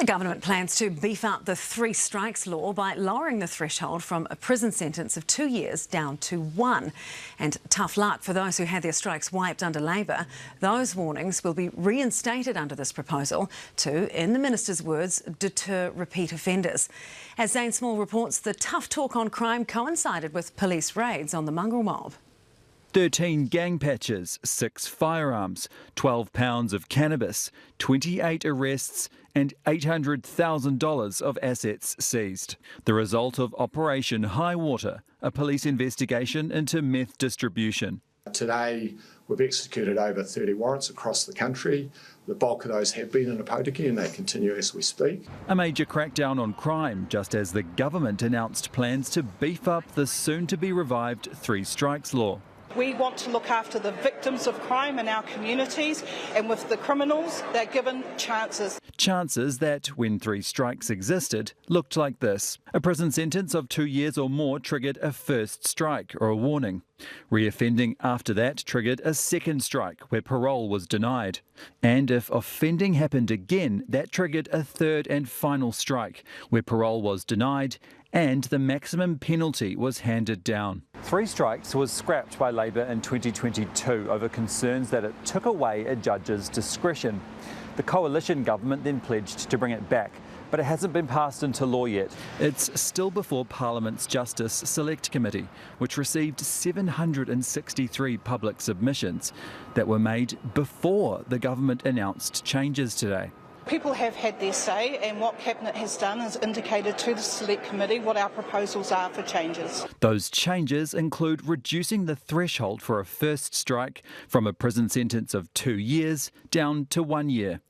The government plans to beef up the 3 strikes law by lowering the threshold from a prison sentence of 2 years down to 1. And tough luck for those who had their strikes wiped under Labor. Those warnings will be reinstated under this proposal to, in the minister's words, deter repeat offenders. As Zane Small reports, the tough talk on crime coincided with police raids on the mongrel mob. 13 gang patches, 6 firearms, 12 pounds of cannabis, 28 arrests and $800,000 of assets seized. The result of Operation High Water, a police investigation into meth distribution. Today we've executed over 30 warrants across the country. The bulk of those have been in Opotiki and they continue as we speak. A major crackdown on crime, just as the government announced plans to beef up the soon-to-be-revived 3 strikes law. We want to look after the victims of crime in our communities, and with the criminals, they're given chances. Chances that, when 3 strikes existed, looked like this. A prison sentence of 2 years or more triggered a first strike or a warning. Reoffending after that triggered a second strike where parole was denied. And if offending happened again, that triggered a third and final strike where parole was denied and the maximum penalty was handed down. 3 strikes was scrapped by Labor in 2022 over concerns that it took away a judge's discretion. The coalition government then pledged to bring it back, but it hasn't been passed into law yet. It's still before Parliament's Justice Select Committee, which received 763 public submissions that were made before the government announced changes today. People have had their say, and what Cabinet has done is indicated to the Select Committee what our proposals are for changes. Those changes include reducing the threshold for a first strike from a prison sentence of 2 years down to 1 year.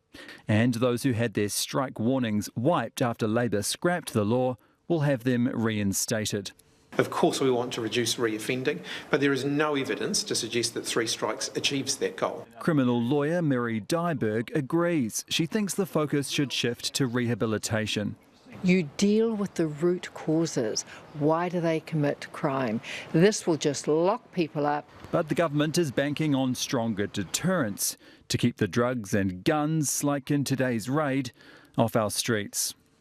And those who had their strike warnings wiped after Labor scrapped the law will have them reinstated. Of course we want to reduce reoffending, but there is no evidence to suggest that 3 strikes achieves that goal. Criminal lawyer Mary Dyberg agrees. She thinks the focus should shift to rehabilitation. You deal with the root causes. Why do they commit crime? This will just lock people up. But the government is banking on stronger deterrence to keep the drugs and guns, like in today's raid, off our streets.